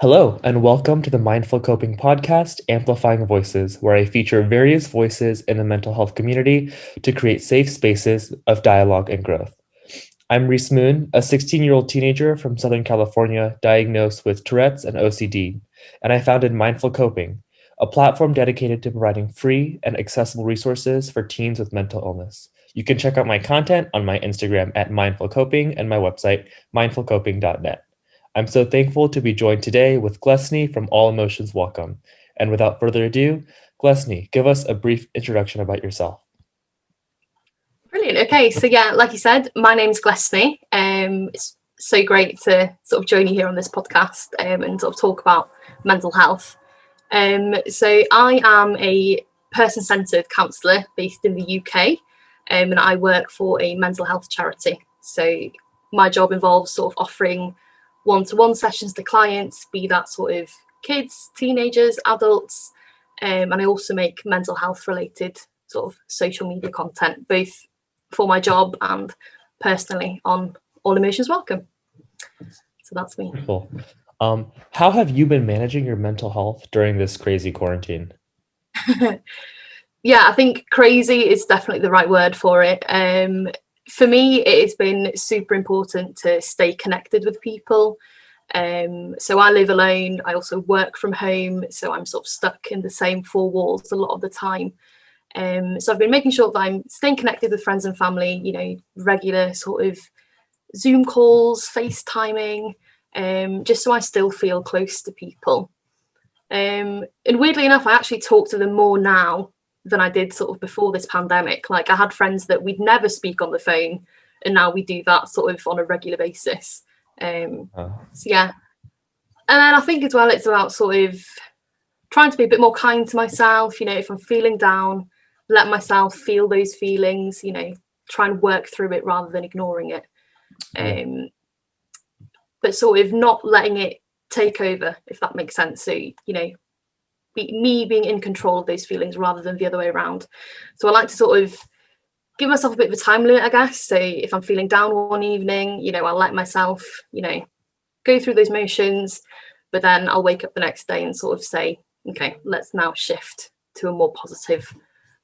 Hello, and welcome to the Mindful Coping podcast, Amplifying Voices, where I feature various voices in the mental health community to create safe spaces of dialogue and growth. I'm Rhys Moon, a 16-year-old teenager from Southern California diagnosed with Tourette's and OCD, and I founded Mindful Coping, a platform dedicated to providing free and accessible resources for teens with mental illness. You can check out my content on my Instagram at Mindful Coping and my website, mindfulcoping.net. I'm so thankful to be joined today with Glesni from All Emotions Welcome. And without further ado, Glesni, give us a brief introduction about yourself. Brilliant. Okay, so yeah, like you said, my name's Glesni. It's so great to sort of join you here on this podcast and sort of talk about mental health. So I am a person-centred counsellor based in the UK, and I work for a mental health charity. So my job involves sort of offering one-to-one sessions to clients, be that sort of kids, teenagers, adults, and I also make mental health related sort of social media content, both for my job and personally on All Emotions Welcome. So that's me. Cool. How have you been managing your mental health during this crazy quarantine? Yeah, I think crazy is definitely the right word for it. For me, it has been super important to stay connected with people. So I live alone. I also work from home. So I'm sort of stuck in the same four walls a lot of the time. So I've been making sure that I'm staying connected with friends and family, you know, regular sort of Zoom calls, FaceTiming, just so I still feel close to people. And weirdly enough, I actually talk to them more now than I did sort of before this pandemic. Like I had friends that we'd never speak on the phone, and now we do that sort of on a regular basis. So yeah. And then I think as well, it's about sort of trying to be a bit more kind to myself. You know, if I'm feeling down, let myself feel those feelings, you know, try and work through it rather than ignoring it. But sort of not letting it take over, if that makes sense. So, you know, me being in control of those feelings rather than the other way around. So I like to sort of give myself a bit of a time limit, I guess. So if I'm feeling down one evening, you know, I'll let myself, you know, go through those motions, but then I'll wake up the next day and sort of say, okay, let's now shift to a more positive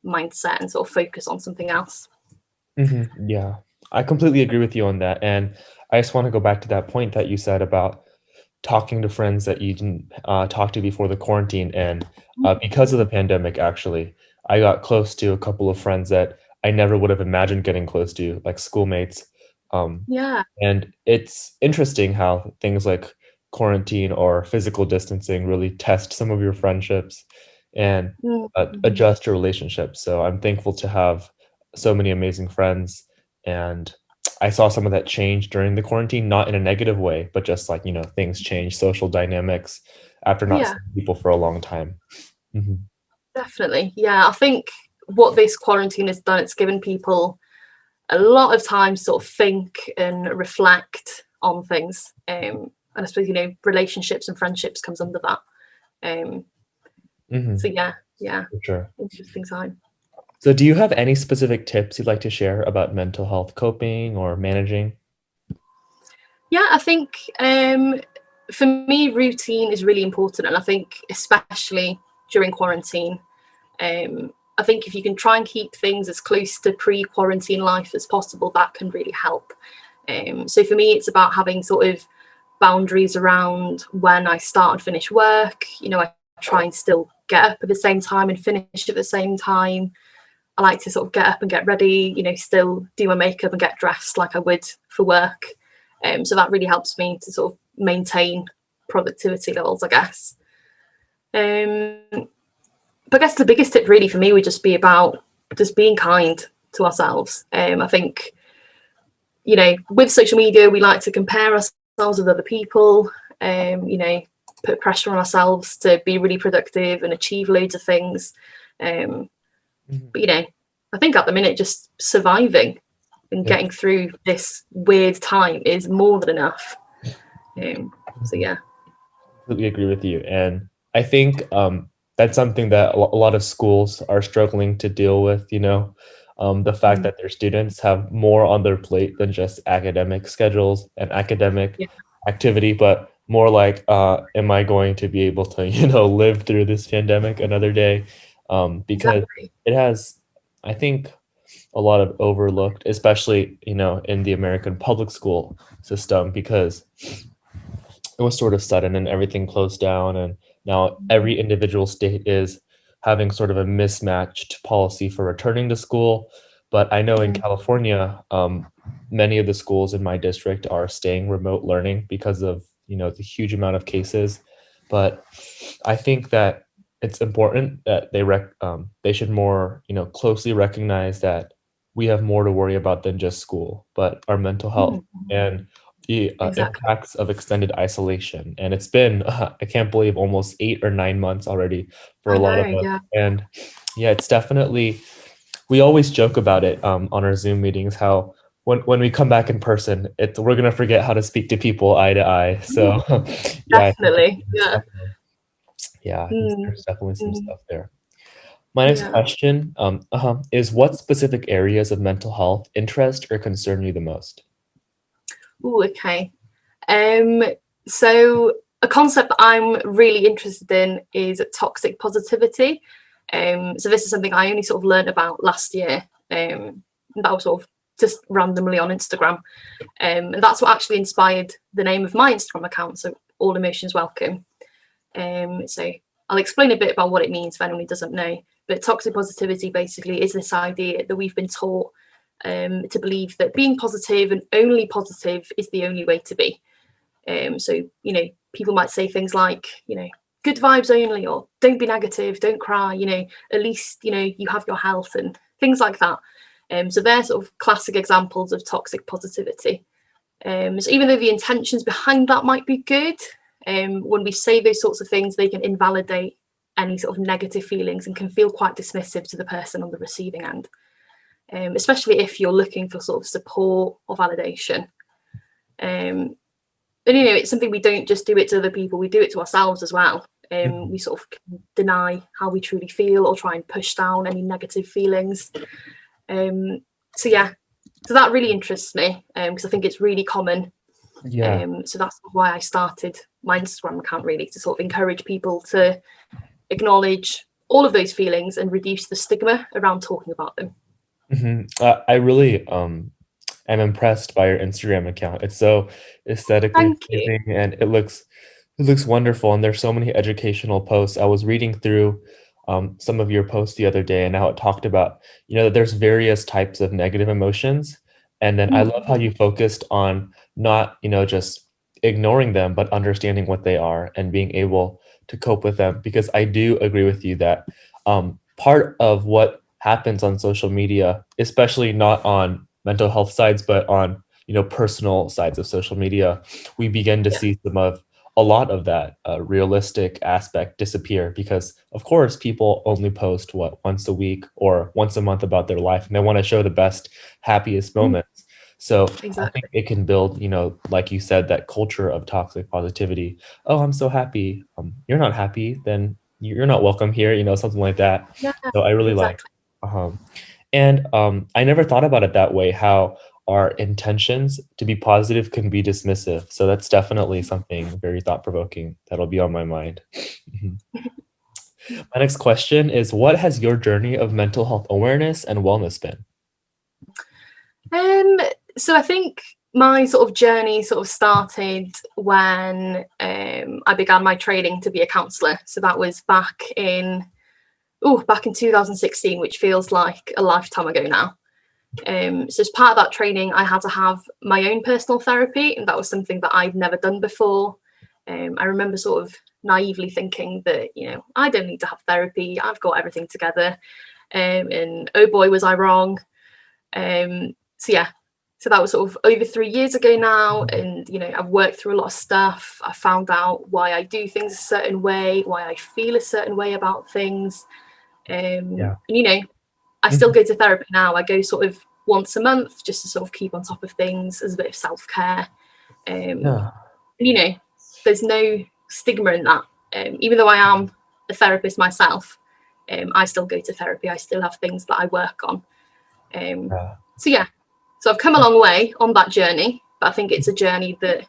mindset and sort of focus on something else. Mm-hmm. Yeah, I completely agree with you on that. And I just want to go back to that point that you said about talking to friends that you didn't talk to before the quarantine. And because of the pandemic, actually, I got close to a couple of friends that I never would have imagined getting close to, like schoolmates. Yeah. And it's interesting how things like quarantine or physical distancing really test some of your friendships and adjust your relationships. So I'm thankful to have so many amazing friends. And I saw some of that change during the quarantine, not in a negative way, but just like, you know, things change, social dynamics after not seeing people for a long time. Mm-hmm. Definitely. Yeah, I think what this quarantine has done, it's given people a lot of time to sort of think and reflect on things. And I suppose, you know, relationships and friendships comes under that. So yeah, For sure. interesting time. So do you have any specific tips you'd like to share about mental health coping or managing? Yeah, I think for me, routine is really important. And I think especially during quarantine, I think if you can try and keep things as close to pre-quarantine life as possible, that can really help. So for me, it's about having sort of boundaries around when I start and finish work. You know, I try and still get up at the same time and finish at the same time. I like to sort of get up and get ready, you know, still do my makeup and get dressed like I would for work. So that really helps me to sort of maintain productivity levels, I guess. But I guess the biggest tip really for me would just be about just being kind to ourselves. I think, you know, with social media, we like to compare ourselves with other people, you know, put pressure on ourselves to be really productive and achieve loads of things. But, you know, I think at the minute, just surviving and getting through this weird time is more than enough. So, yeah. I completely agree with you. And I think that's something that a lot of schools are struggling to deal with, you know, the fact that their students have more on their plate than just academic schedules and academic activity, but more like, am I going to be able to, live through this pandemic another day? Because Exactly. it has, I think, a lot of overlooked, especially, in the American public school system, because it was sort of sudden and everything closed down. And now every individual state is having sort of a mismatched policy for returning to school. But I know in Mm. California, many of the schools in my district are staying remote learning because of, the huge amount of cases. But I think that it's important that they should more, closely recognize that we have more to worry about than just school, but our mental health Mm. and the Exactly. impacts of extended isolation. And it's been, I can't believe, almost 8 or 9 months already for a I lot know. of us. Yeah. And yeah, it's definitely, we always joke about it on our Zoom meetings, how when we come back in person, we're gonna forget how to speak to people eye to eye. Mm. So yeah, I think Definitely. Yeah. I think Mm. there's definitely some Mm. stuff there. My next Yeah. question is, what specific areas of mental health interest or concern you the most? Ooh, okay. Um, so a concept that I'm really interested in is toxic positivity. So this is something I only sort of learned about last year. That was sort of just randomly on Instagram. And that's what actually inspired the name of my Instagram account. So All Emotions Welcome. So I'll explain a bit about what it means for anyone who doesn't know. But toxic positivity basically is this idea that we've been taught to believe that being positive and only positive is the only way to be. So, people might say things like, good vibes only, or don't be negative, don't cry, at least, you have your health and things like that. So they're sort of classic examples of toxic positivity. So even though the intentions behind that might be good, when we say those sorts of things, they can invalidate any sort of negative feelings and can feel quite dismissive to the person on the receiving end, especially if you're looking for sort of support or validation. Um, and it's something we don't just do it to other people, we do it to ourselves as well. We sort of deny how we truly feel or try and push down any negative feelings. So yeah, so that really interests me because I think it's really common. Yeah. So that's why I started my Instagram account, really, to sort of encourage people to acknowledge all of those feelings and reduce the stigma around talking about them. I really am impressed by your Instagram account. It's so aesthetically Thank you. pleasing, and it looks wonderful. And there's so many educational posts. I was reading through some of your posts the other day, and how it talked about, that there's various types of negative emotions. And then I love how you focused on not, just ignoring them, but understanding what they are and being able to cope with them. Because I do agree with you that part of what happens on social media, especially not on mental health sides, but on, personal sides of social media, we begin to Yeah. see a lot of that realistic aspect disappear, because of course people only post once a week or once a month about their life, and they want to show the best, happiest moments. So I think Exactly. it can build, like you said, that culture of toxic positivity. Oh, I'm so happy. You're not happy, then you're not welcome here, something like that. Yeah, So I really like. exactly. Um, and I never thought about it that way, how our intentions to be positive can be dismissive. So that's definitely something very thought provoking that'll be on my mind. Mhm. My next question is, what has your journey of mental health awareness and wellness been? Um, so I think my sort of journey sort of started when I began my training to be a counsellor. So that was back in 2016, which feels like a lifetime ago now. So as part of that training, I had to have my own personal therapy, and that was something that I'd never done before. I remember sort of naively thinking that, I don't need to have therapy, I've got everything together. And oh boy, was I wrong. So yeah, so that was sort of over 3 years ago now, and I've worked through a lot of stuff. I found out why I do things a certain way, why I feel a certain way about things. Yeah. And I still Mhm. go to therapy now. I go sort of once a month just to sort of keep on top of things as a bit of self-care. And Yeah. there's no stigma in that. Even though I am a therapist myself, I still go to therapy. I still have things that I work on. Um, Yeah. so yeah, so I've come a long way on that journey, but I think it's a journey that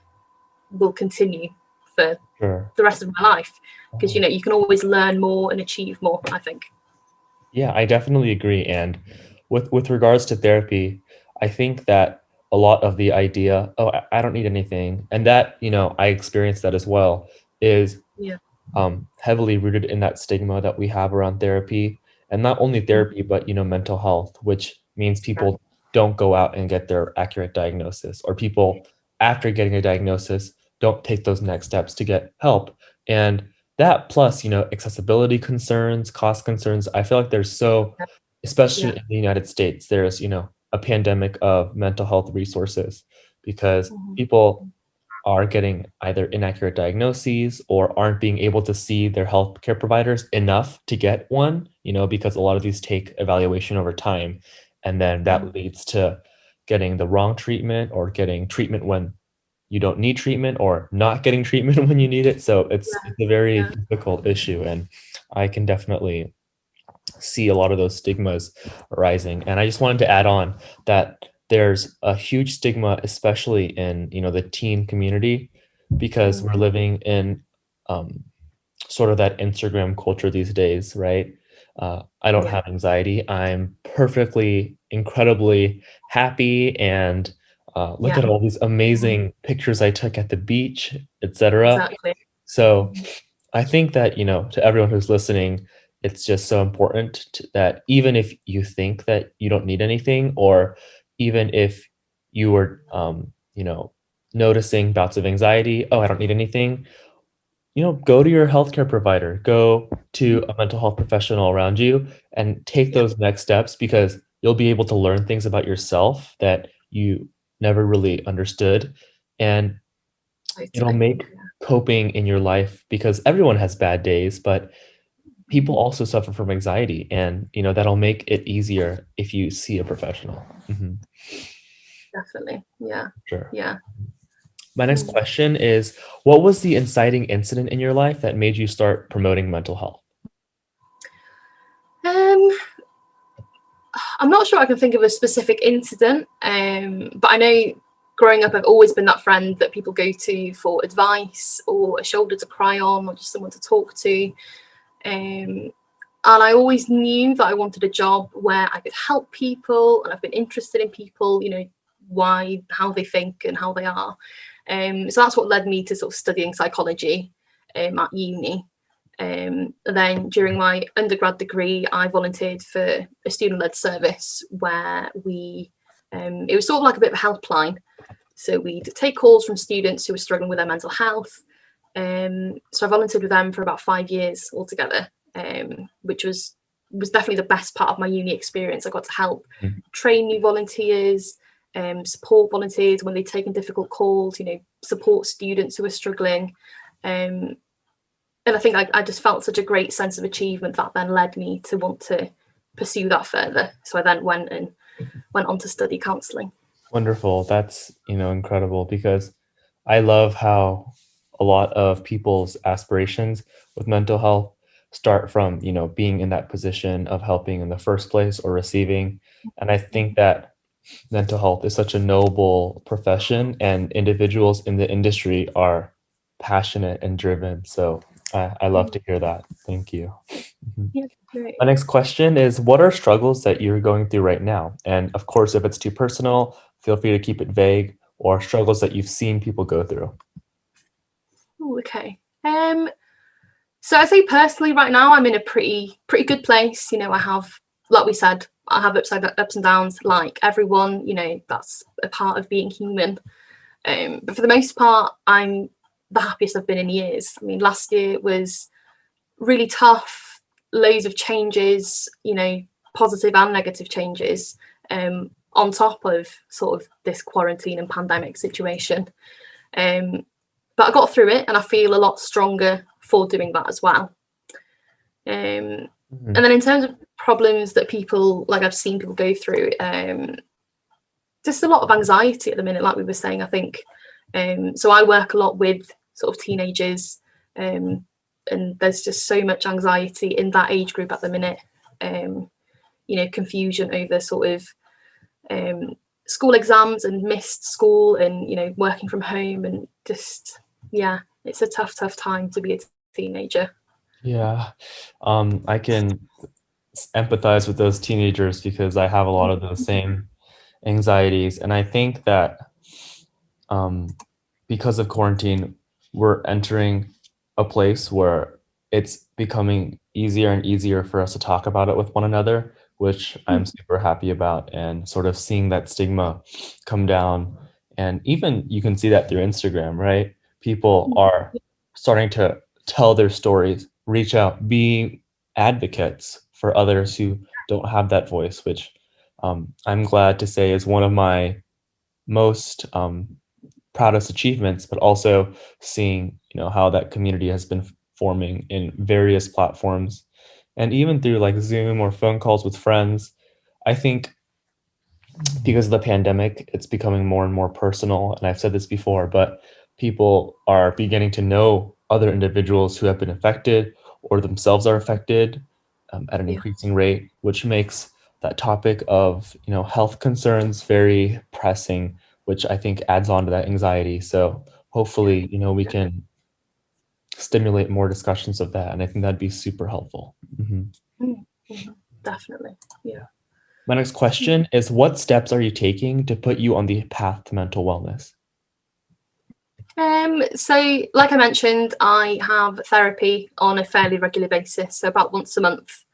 will continue for Sure. the rest of my life, because you can always learn more and achieve more, I think. Yeah, I definitely agree. And with regards to therapy, I think that a lot of the idea, oh, I don't need anything, and that, I experienced that as well, is Yeah. heavily rooted in that stigma that we have around therapy, and not only therapy, but mental health, which means Yeah. people don't go out and get their accurate diagnosis, or people after getting a diagnosis don't take those next steps to get help. And that plus, accessibility concerns, cost concerns, I feel like especially Yeah. in the United States, there's, a pandemic of mental health resources because Mhm. people are getting either inaccurate diagnoses or aren't being able to see their healthcare providers enough to get one, because a lot of these take evaluation over time. And then that leads to getting the wrong treatment or getting treatment when you don't need treatment or not getting treatment when you need it. So it's a very Yeah. difficult issue. And I can definitely see a lot of those stigmas arising. And I just wanted to add on that there's a huge stigma, especially in the teen community, because we're living in um, sort of that Instagram culture these days, right? I don't Yeah. have anxiety. I'm perfectly, incredibly happy, and look Yeah. at all these amazing pictures I took at the beach, etc. Exactly. So I think that, to everyone who's listening, it's just so important that even if you think that you don't need anything, or even if you were, noticing bouts of anxiety, oh, I don't need anything, go to your healthcare provider, go to a mental health professional around you and take Yeah. those next steps, because you'll be able to learn things about yourself that you never really understood. And it'll Totally. make coping in your life, because everyone has bad days, but people also suffer from anxiety, and that'll make it easier if you see a professional. Mhm. Definitely. Yeah. Sure. Yeah. My next Mm. question is, what was the inciting incident in your life that made you start promoting mental health? Um, I'm not sure I can think of a specific incident, but I know growing up, I've always been that friend that people go to for advice or a shoulder to cry on or just someone to talk to. Um, and I always knew that I wanted a job where I could help people, and I've been interested in people, how they think and how they are. So that's what led me to sort of studying psychology at uni. Then during my undergrad degree, I volunteered for a student-led service where it was sort of like a bit of a helpline. So we'd take calls from students who were struggling with their mental health. So I volunteered with them for about 5 years altogether, which was definitely the best part of my uni experience. I got to help train new volunteers, support volunteers when they'd taken difficult calls, support students who were struggling. And I think I just felt such a great sense of achievement that then led me to want to pursue that further. So I then went on to study counselling. Wonderful. That's, incredible, because I love how a lot of people's aspirations with mental health start from, being in that position of helping in the first place or receiving. And I think that mental health is such a noble profession, and individuals in the industry are passionate and driven. So I love to hear that. Thank you. Mhm. Yeah, great. My next question is, what are struggles that you're going through right now? And of course, if it's too personal, feel free to keep it vague, or struggles that you've seen people go through. Ooh, okay. So I say personally, right now I'm in a pretty good place. I have, like we said, I have ups and downs, like everyone. That's a part of being human. But for the most part, I'm the happiest I've been in years. I mean, last year was really tough, loads of changes, positive and negative changes, on top of sort of this quarantine and pandemic situation. But I got through it, and I feel a lot stronger for doing that as well. And then in terms of problems that people, like I've seen people go through, just a lot of anxiety at the minute, like we were saying, I think. So I work a lot with sort of teenagers, and there's just so much anxiety in that age group at the minute. Confusion over sort of school exams and missed school, and working from home, and just it's a tough time to be a teenager. Yeah. I can empathize with those teenagers because I have a lot of those same anxieties. And I think that because of quarantine, we're entering a place where it's becoming easier and easier for us to talk about it with one another, which I'm super happy about, and sort of seeing that stigma come down. And even you can see that through Instagram, right? People are starting to tell their stories, reach out, be advocates for others who don't have that voice, which I'm glad to say is one of my most proudest achievements, but also seeing, how that community has been forming in various platforms and even through like Zoom or phone calls with friends. I think because of the pandemic, it's becoming more and more personal. And I've said this before, but people are beginning to know other individuals who have been affected or themselves are affected at an Yeah. increasing rate, which makes that topic of health concerns very pressing, which I think adds on to that anxiety. So hopefully, we can stimulate more discussions of that, and I think that'd be super helpful. Definitely, yeah. My next question is, what steps are you taking to put you on the path to mental wellness? So like I mentioned, I have therapy on a fairly regular basis, so about once a month,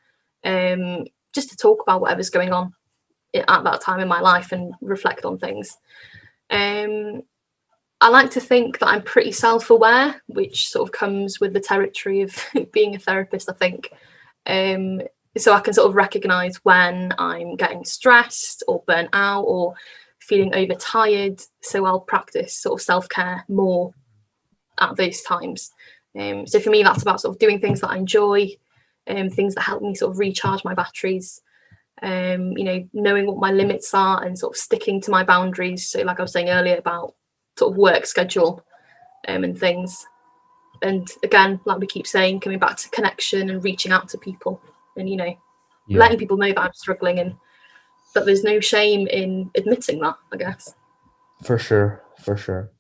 just to talk about whatever's going on at that time in my life and reflect on things. I like to think that I'm pretty self-aware, which sort of comes with the territory of being a therapist, I think. So I can sort of recognize when I'm getting stressed or burnt out or feeling overtired. So I'll practice sort of self-care more at those times. So for me, that's about sort of doing things that I enjoy, things that help me sort of recharge my batteries, knowing what my limits are and sort of sticking to my boundaries. So like I was saying earlier about sort of work schedule and things. And again, like we keep saying, coming back to connection and reaching out to people and, letting people know that I'm struggling and that there's no shame in admitting that, I guess. For sure, for sure.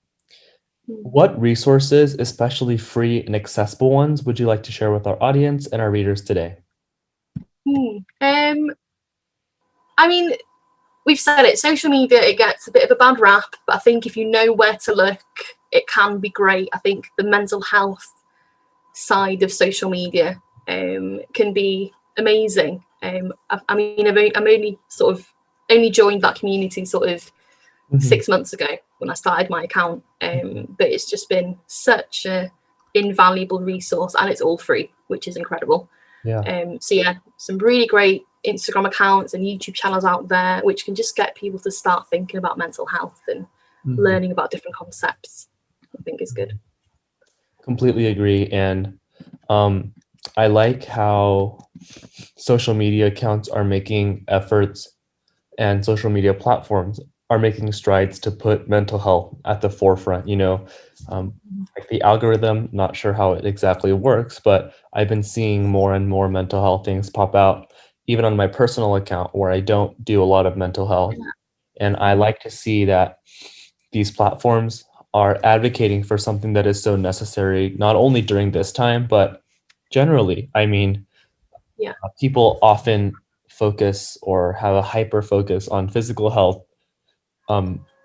What resources, especially free and accessible ones, would you like to share with our audience and our readers today? I mean, we've said it, social media, it gets a bit of a bad rap, but I think if you know where to look, it can be great. I think the mental health side of social media can be amazing. I'm only joined that community sort of 6 months ago when I started my account, but it's just been such a invaluable resource, and it's all free, which is incredible. So yeah, some really great Instagram accounts and YouTube channels out there which can just get people to start thinking about mental health and learning about different concepts. I think is good. Completely agree. And I like how social media accounts are making efforts and social media platforms are making strides to put mental health at the forefront. Like the algorithm, not sure how it exactly works, but I've been seeing more and more mental health things pop out, even on my personal account where I don't do a lot of mental health. And I like to see that these platforms are advocating for something that is so necessary, not only during this time, but generally. I mean, people often focus or have a hyper focus on physical health,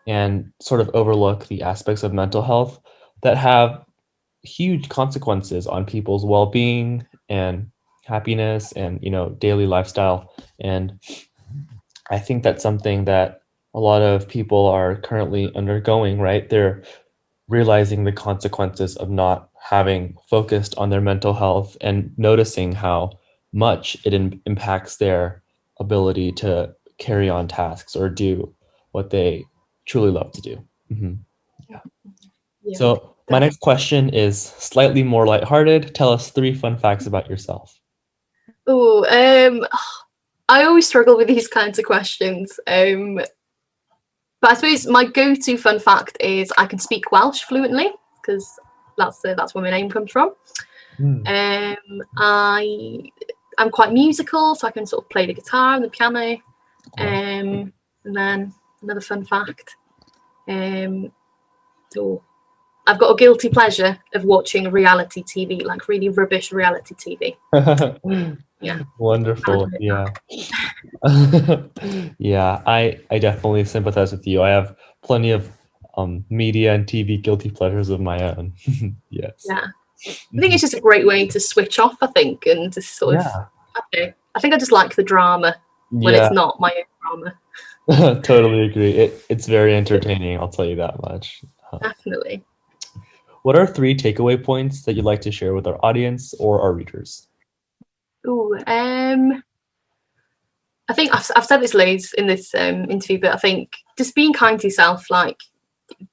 and sort of overlook the aspects of mental health that have huge consequences on people's well-being and happiness and daily lifestyle. And I think that's something that a lot of people are currently undergoing, right? They're realizing the consequences of not having focused on their mental health and noticing how much it impacts their ability to carry on tasks or do what they truly love to do. So my next question is slightly more lighthearted. Tell us 3 fun facts about yourself. I always struggle with these kinds of questions. But I suppose my go-to fun fact is I can speak Welsh fluently because that's where my name comes from. I'm quite musical, so I can sort of play the guitar and the piano. And then another fun fact. I've got a guilty pleasure of watching reality TV, like really rubbish reality TV. Yeah. Wonderful. Yeah. Yeah, I definitely sympathize with you. I have plenty of media and TV guilty pleasures of my own. Yes. Yeah. I think it's just a great way to switch off, I think, and to sort of, Yeah. I don't know. I think I just like the drama when Yeah, it's not my own drama. totally agree. It's very entertaining, I'll tell you that much. Definitely. What are 3 takeaway points that you'd like to share with our audience or our readers? Ooh, I think I've said this loads in this interview, but I think just being kind to yourself. Like,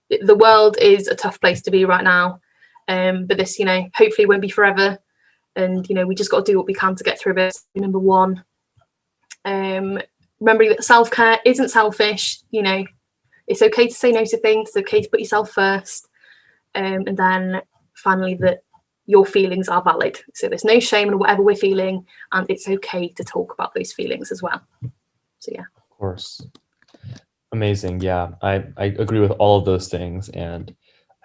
the world is a tough place to be right now, but this, hopefully won't be forever. And we just got to do what we can to get through it. Number one, remembering that self-care isn't selfish. It's okay to say no to things. It's okay to put yourself first, and then finally that your feelings are valid. So there's no shame in whatever we're feeling, and it's okay to talk about those feelings as well. So yeah. Of course. Amazing. Yeah, I agree with all of those things. And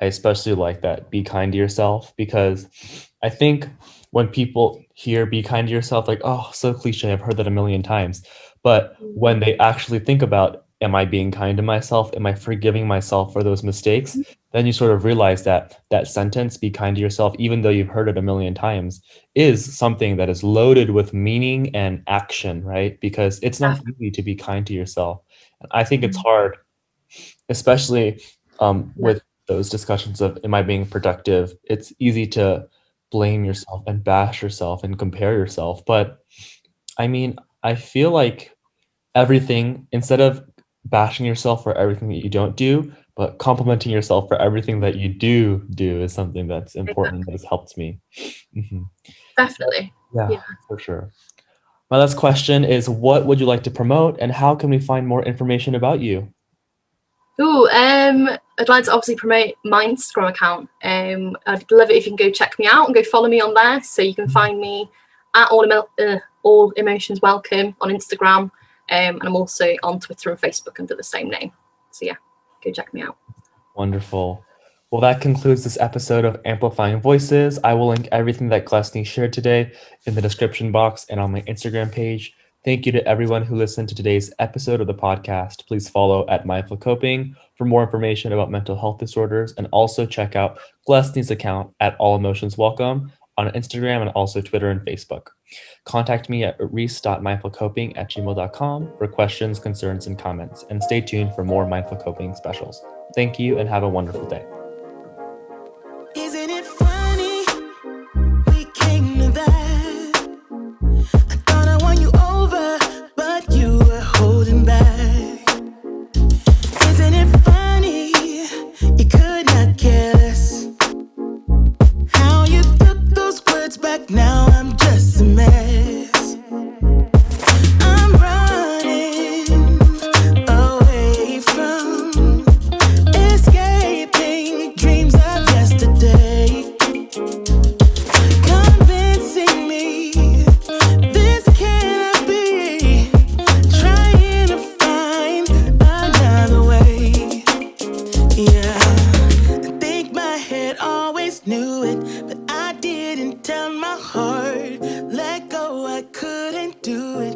I especially like that, be kind to yourself, because I think when people hear be kind to yourself, like, oh, so cliche, I've heard that a million times. But when they actually think about, am I being kind to myself? Am I forgiving myself for those mistakes? Then you sort of realize that that sentence, be kind to yourself, even though you've heard it a million times, is something that is loaded with meaning and action, right? Because it's not easy to be kind to yourself. And I think it's hard, especially with those discussions of, am I being productive? It's easy to blame yourself and bash yourself and compare yourself. But I mean, I feel like everything, instead of bashing yourself for everything that you don't do, but complimenting yourself for everything that you do is something that's important, that has helped me. Definitely. Yeah, for sure. My last question is, what would you like to promote, and how can we find more information about you? I'd like to obviously promote my Instagram account. I'd love it if you can go check me out and go follow me on there. So you can find me at All Emotions Welcome on Instagram. And I'm also on Twitter and Facebook under the same name. So yeah, go check me out. Wonderful. Well, that concludes this episode of Amplifying Voices. I will link everything that Glesni shared today in the description box and on my Instagram page. Thank you to everyone who listened to today's episode of the podcast. Please follow at Mindful Coping for more information about mental health disorders, and also check out Glesni's account at All Emotions Welcome on Instagram and also Twitter and Facebook. Contact me at rhys.mindfulcoping@gmail.com for questions, concerns, and comments, and stay tuned for more Mindful Coping specials. Thank you and have a wonderful day. Isn't it funny? We came to that. I thought I won you over, but you were holding back. Isn't it funny? You could not care less. How you took those words back, now I'm just a mess. I'm running away from escaping dreams of yesterday, convincing me this cannot be, trying to find another way. Yeah, I think my head always knew it, but I didn't tell my heart, let go, I couldn't do it.